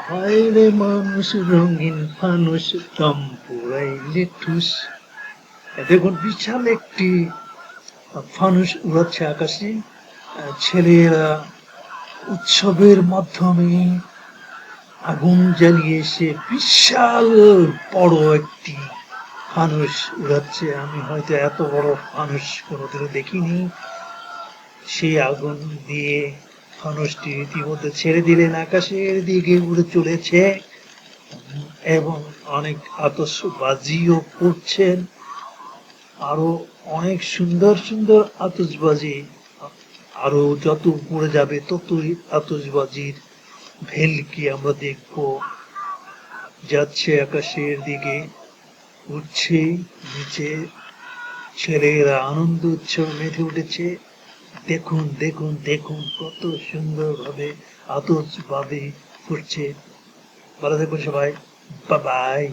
হায় রে মানুষ রঙিন ফানুষ দম পুরাইলে ঠুস। দেখুন বিশাল একটি ফানুস উড়াচ্ছে আকাশে। ছেলেরা উৎসবের মাধ্যমে আগুন জ্বালিয়ে সে বিশাল বড় একটি ফানুস উড়াচ্ছে। আমি হয়তো এত বড় ফানুস কোনোদিনও দেখিনি। সেই আগুন দিয়ে ফানুসটি ইতিমধ্যে ছেড়ে দিলেন, আকাশের দিকে উড়ে চলেছে এবং অনেক আতশবাজিও করছেন। আরো অনেক সুন্দর সুন্দর আতশবাজি, আরো যত উপরে যাবে ততই আতশবাজির ভেলকি আমরা দেখব। যাচ্ছে আকাশের দিকে, উঠছে নিচে, ছেলেরা আনন্দ উৎসব মেতে উঠেছে। দেখুন দেখুন দেখুন কত সুন্দরভাবে আতশবাজি ফুটছে। ভালো থাকবেন সবাই, বাই বাই।